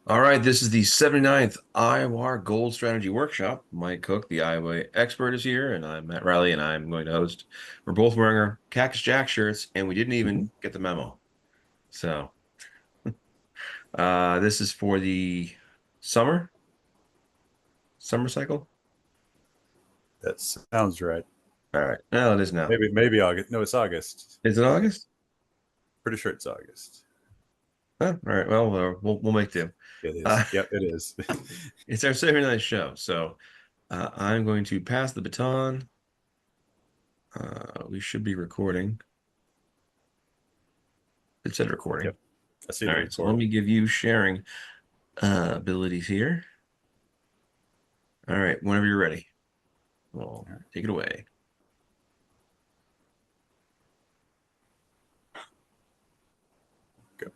All right, this is the 79th IWAR Gold Strategy Workshop. Mike Cook, the IWA expert, is here, and I'm Matt Riley, and I'm going to host. We're both wearing our Cactus Jack shirts, and we didn't Mhm. even get the memo. So, this is for the summer summer cycle. That sounds right. All right, no, it is now. Maybe August. No, it's August. Is it August? Pretty sure it's August. Huh? All right, well, we'll make do. It is. Uh, Yep, it is. it's our 79th show, so I'm going to pass the baton. We should be recording. It said recording. Yep. I see All the right, so let record. me give you sharing abilities here. All right, whenever you're ready. Well, All right, take it away. go.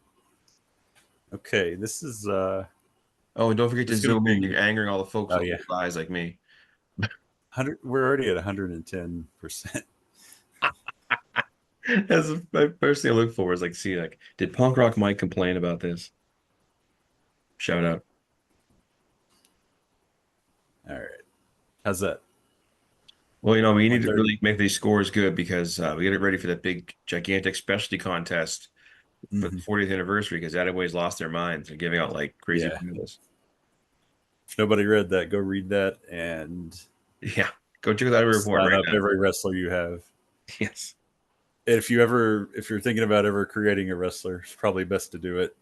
Okay, this is Oh, and don't forget to this is gonna zoom in. be. You're angering all the folks Oh with yeah, old eyes like me. 100. We're already at 110%. That's the first thing I look for is like see like did punk rock Mike complain about this? Shout out. All right. How's that? Well, we need to 130. really make these scores good because we get it ready for that big gigantic specialty contest for the Hmm. 40th anniversary because Attaway's lost their minds. They're giving out like crazy Yeah. formulas. If nobody read that, go read that and Yeah, go check that report sign right up now. every wrestler you have. Yes. If you're thinking about ever creating a wrestler, it's probably best to do it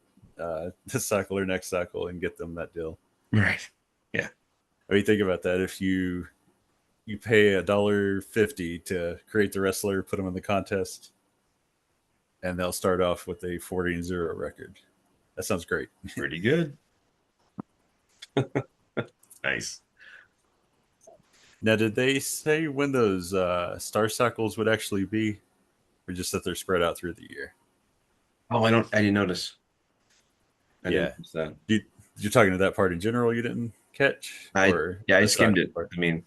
this cycle or next cycle and get them that deal. Right. Yeah. I mean, think about that. If you pay $1.50 to create the wrestler, put them in the contest, and they'll start off with a 40-0 record. That sounds great. Pretty good. Nice. Now, did they say when those star cycles would actually be, or just that they're spread out through the year? Oh, I didn't notice. I didn't Yeah, notice that. you're talking to that part in general. You didn't catch, I or yeah, I the skimmed cycle it. part? I mean,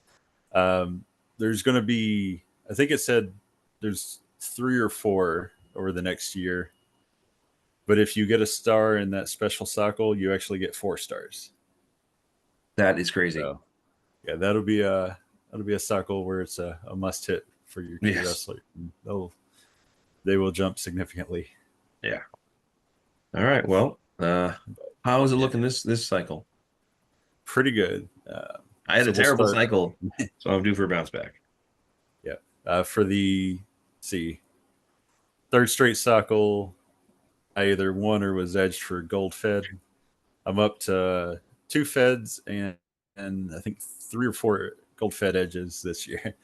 There's going to be, I think it said there's 3 or 4 over the next year. But if you get a star in that special cycle, you actually get 4 stars. that is crazy. So yeah, that'll be a cycle where it's a must hit for your key Yes. wrestler. They will jump significantly. Yeah. All right. Well, how is it Yeah, looking this cycle? pretty good. I had So a we'll terrible start. cycle, so I'm due for a bounce back. Yeah, for the see third straight cycle, I either won or was edged for gold fed. I'm up to 2 feds and I think 3 or 4 gold fed edges this year.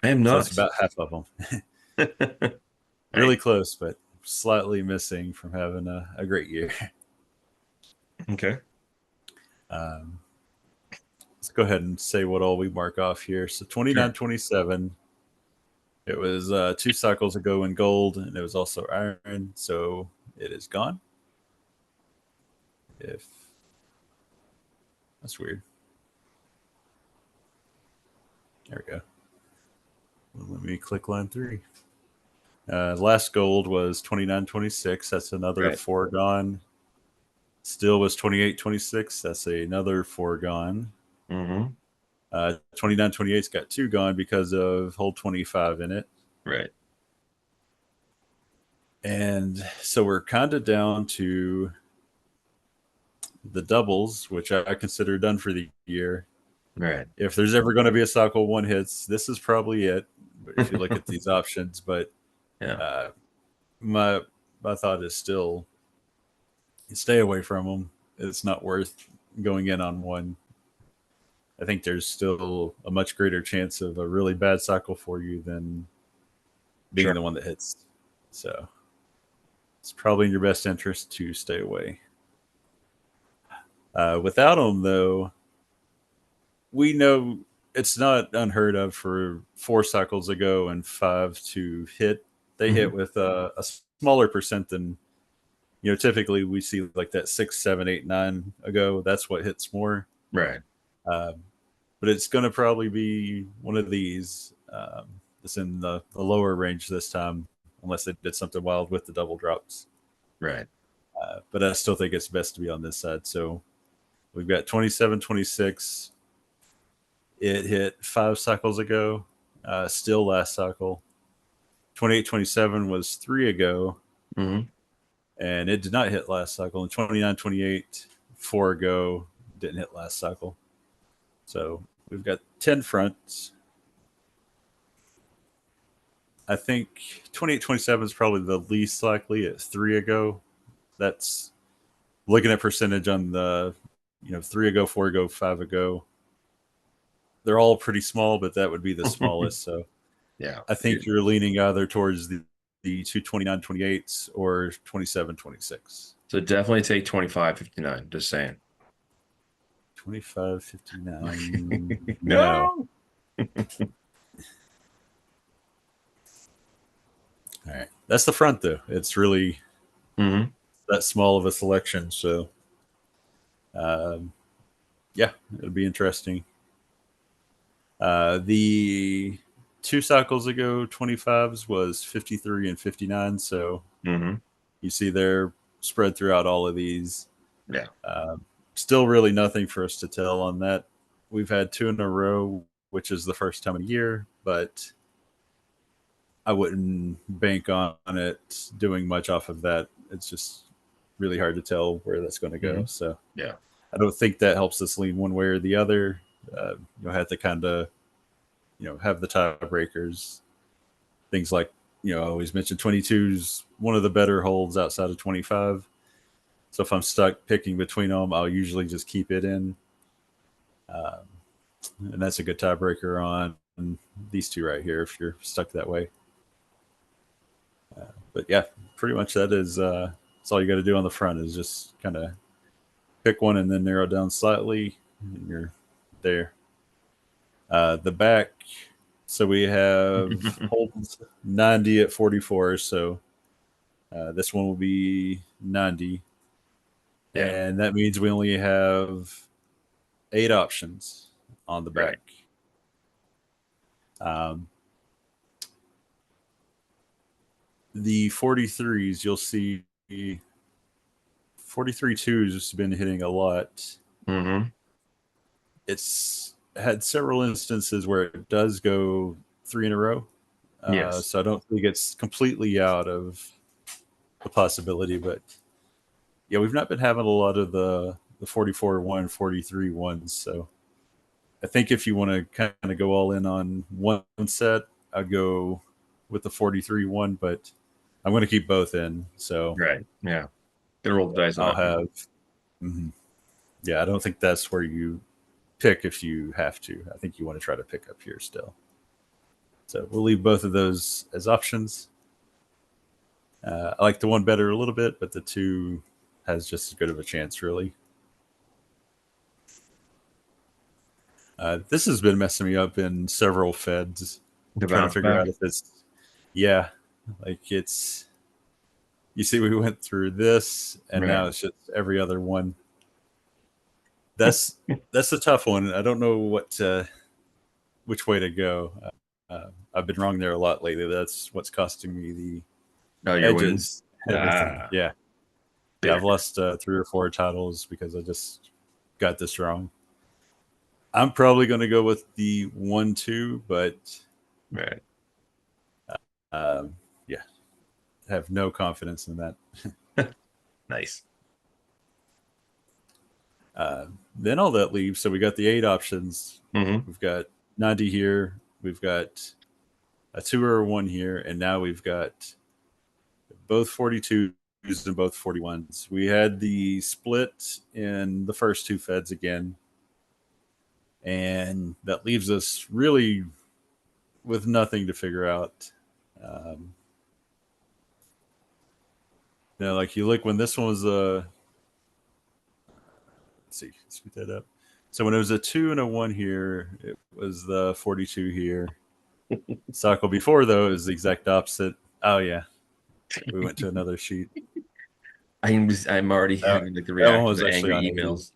I am So that's nuts. about half of them. Right. Really close, but slightly missing from having a great year. Okay. Um, let's go ahead and say what all we mark off here. So Sure. 29-27. It was 2 cycles ago in gold, and it was also iron, so it is gone. If that's weird. There we go. Well, let me click line 3. Last gold was 29-26. That's another Right. foregone. Still was 28-26. That's another foregone. Mm-hmm. 29-28's got 2 gone because of hole 25 in it. Right. And so we're kind of down to the doubles, which I consider done for the year. Right. If there's ever going to be a cycle one hits, this is probably it. But if you look at these options, but Yeah. uh, my my thought is still stay away from them. It's not worth going in on one. I think there's still a much greater chance of a really bad cycle for you than being Sure. the one that hits. So it's probably in your best interest to stay away. Without them, though, we know it's not unheard of for 4 cycles ago and 5 to hit. They Hmm. hit with a smaller percent than typically we see like that 6, 7, 8, 9 ago. That's what hits more. Right. Um, but it's going to probably be one of these that's in the lower range this time, unless they did something wild with the double drops. Right. But I still think it's best to be on this side. So We've got 27, 26. It hit 5 cycles ago, still last cycle. 28, 27 was 3 ago, Hmm. and it did not hit last cycle. And 29, 28, 4 ago, didn't hit last cycle. So we've got 10 fronts. I think 28, 27 is probably the least likely at 3 ago. That's looking at percentage on the 3 ago, 4 ago, 5 ago. They're all pretty small, but that would be the smallest. So Yeah. I think you're leaning either towards the 229 28s or 27 26. So definitely take 2559. Just saying. 25 59. No. No. All right. That's the front, though. It's really Hmm. that small of a selection. So, um, yeah, it'll be interesting. The 2 cycles ago, 25s was 53 and 59. So Hmm. you see they're spread throughout all of these. Yeah. Still, really nothing for us to tell on that. We've had 2 in a row, which is the first time in a year, but I wouldn't bank on it doing much off of that. It's just really hard to tell where that's going to go. Hmm. So Yeah. I don't think that helps us lean one way or the other. You'll have to kind of, have the tiebreakers. Things like, I always mention 22's one of the better holds outside of 25. So if I'm stuck picking between them, I'll usually just keep it in. Um, and that's a good tiebreaker on these two right here if you're stuck that way. But yeah, pretty much that's all you got to do on the front is just kind of pick one and then narrow down slightly, and you're there. The back, so we have holds 90 at 44, so this one will be 90, Yeah. and that means we only have 8 options on the Right. back. Um, the 43s, you'll see 43 twos has been hitting a lot. Hmm. It's had several instances where it does go 3 in a row. Yes. So I don't think it's completely out of the possibility, but yeah, we've not been having a lot of the 44 1, 43 ones. So I think if you want to kind of go all in on one set, I'd go with the 43 one, but I'm going to keep both in. So Right. Yeah. Gonna roll the dice on I'll that one. have, mhm. Yeah, I don't think that's where you pick if you have to. I think you want to try to pick up here still. So we'll leave both of those as options. I like the one better a little bit, but the two has just as good of a chance, really. This has been messing me up in several feds. The Trying to bounce figure out back. if it's, yeah, like you see, we went through this, and Right. now it's just every other one. That's that's a tough one. I don't know which way to go. I've been wrong there a lot lately. That's what's costing me the Oh, your wins. edges, everything. Ah, Yeah, yeah. I've bitter. lost 3 or 4 titles because I just got this wrong. I'm probably going to go with the 1-2, but Right. um, yeah, I have no confidence in that. Nice. Then all that leaves. So we got the 8 options. Hmm. We've got 90 here. We've got a 2 or a 1 here, and now we've got both 42s and both 41s. We had the split in the first 2 feds again, and that leaves us really with nothing to figure out. Um, like you look when this one was let's see, scoot that up. So when it was a 2 and a 1 here, it was the 42 here. Cycle before though is the exact opposite. Oh yeah, we went to another sheet. I'm already That, having like the that one reaction was to actually angry on 80. emails.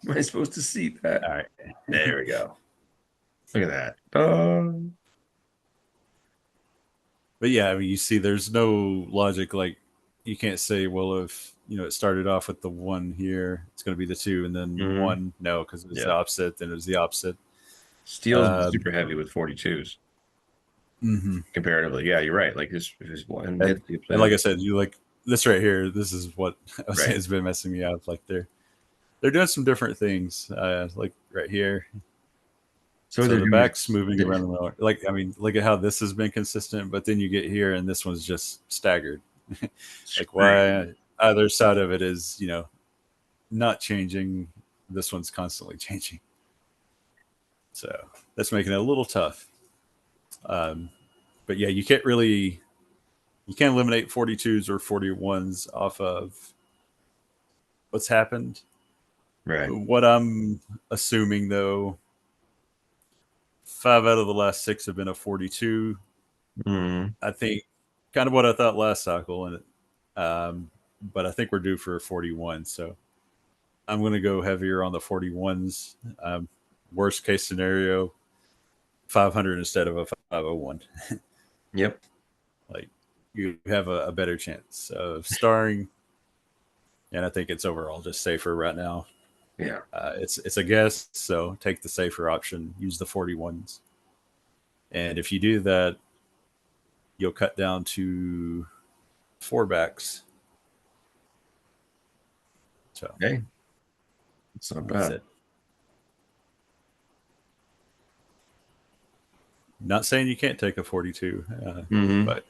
Am I supposed to see that? All right. There we go. Look at that. Oh. But yeah, I mean, you see, there's no logic. Like, you can't say, well, if it started off with the one here, it's going to be the two, and then Hmm. one. No, because it was the Yeah. opposite. Then it was the opposite. Steel's Um, super heavy with 42s mhm. comparatively. Yeah, you're right. Like this, if it's one and hits the and like plan. I said, you like this right here. This is what I was saying Right. has been messing me up. Like they're doing some different things. Like right here. So what So they're the doing back's is, moving around the middle. Like I mean, look at how this has been consistent, but then you get here and this one's just staggered. it's Like crazy. why either side of it is not changing. This one's constantly changing. So that's making it a little tough. Um, but yeah, you can't eliminate 42s or 41s off of what's happened. Right. What I'm assuming though, 5 out of the last 6 have been a 42. Hmm. I think kind of what I thought last cycle, and but I think we're due for a 41. So I'm going to go heavier on the 41s. Worst case scenario, 500 instead of a 501. Yep. Like you have a better chance of starring, and I think it's overall just safer right now. Yeah. It's a guess, so take the safer option. Use the 41s, and if you do that, you'll cut down to 4 backs. So Hey, it's not that's bad. it. Not saying you can't take a 42, Hmm. but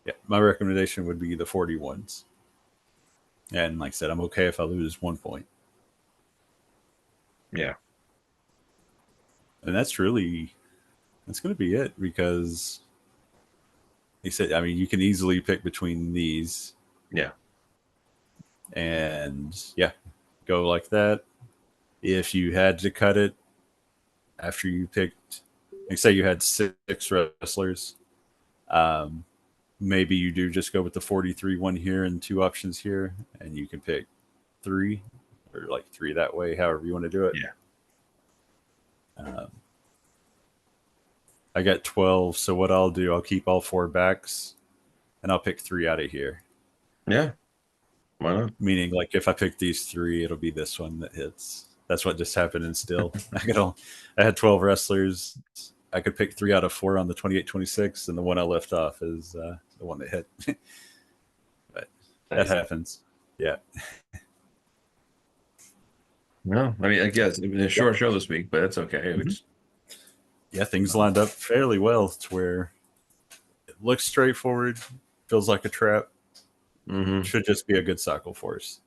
yeah, my recommendation would be the 41s. And like I said, I'm okay if I lose 1 point. Yeah. And that's going to be it because he said, I mean, you can easily pick between these Yeah. and yeah, go like that. If you had to cut it after you picked, like say you had 6 wrestlers, um, maybe you do just go with the 43 one here and 2 options here, and you can pick 3 or like 3 that way, however you want to do it. Yeah. Um, I got 12, so what I'll do, I'll keep all 4 backs and I'll pick 3 out of here. Yeah. Why not? Meaning, like if I pick these 3, it'll be this one that hits. That's what just happened in still. I had 12 wrestlers. I could pick 3 out of 4 on the 28-26, and the one I left off is the one that hit. But that Nice. happens. Yeah. No, I mean, I guess it was a Yeah. short show this week, but it's okay. Mhm. It's Yeah, things lined up fairly well to where it looks straightforward, feels like a trap, hmm. should just be a good cycle for us.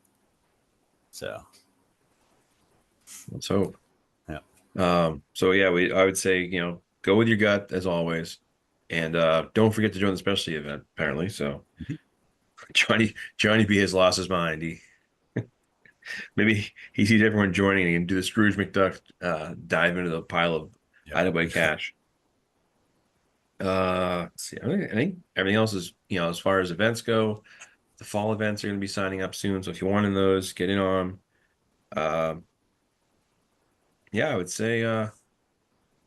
So, Let's hope. yeah. So yeah, I would say, go with your gut as always. And don't forget to join the specialty event, apparently. So Mhm. Johnny B has lost his mind. Maybe he sees everyone joining and he can do the Scrooge McDuck dive into the pile of Yep. IWA cash. Let's see. I think everything else is, as far as events go, the fall events are going to be signing up soon. So if you want in those, get in on them. Yeah, I would say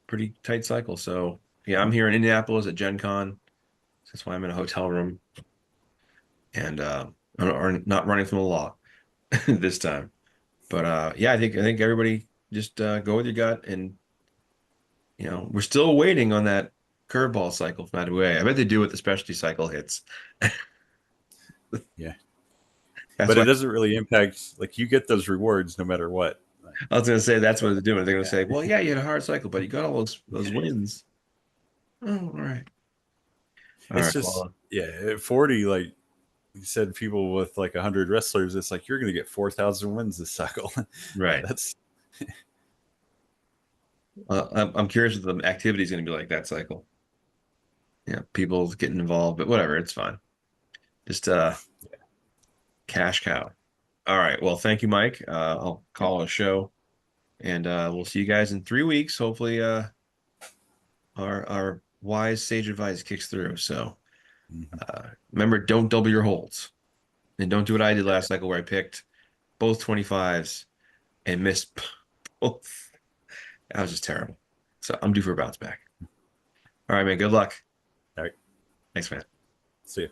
pretty tight cycle. So yeah, I'm Mhm. here in Indianapolis at GenCon. That's why I'm in a hotel room and I'm not running from the law this time. But yeah, I think everybody just go with your gut, and we're still waiting on that curveball cycle from IWA. I bet they do what the specialty cycle hits. Yeah. That's But it why doesn't really impact, like, you get those rewards no matter what. Like, I was gonna say that's what so, they're doing. They're gonna yeah. say, well, yeah, you had a hard cycle, but you got all those wins. Oh, all right. All It's right. just, Well, yeah, at 40, like you said, people with like 100 wrestlers, it's like you're going to get 4,000 wins this cycle. right. That's, I'm curious what the activity is going to be like that cycle. Yeah, people getting involved, but whatever, it's fine. Just cash cow. All right. Well, thank you, Mike. I'll call it a show, and we'll see you guys in 3 weeks. Hopefully, our wise sage advice kicks through. So Mhm. remember, don't double your holds, and don't do what I did last cycle where I picked both 25s and missed both. That was just terrible. So I'm due for a bounce back. All right, man. Good luck. All right. Thanks, man. See you.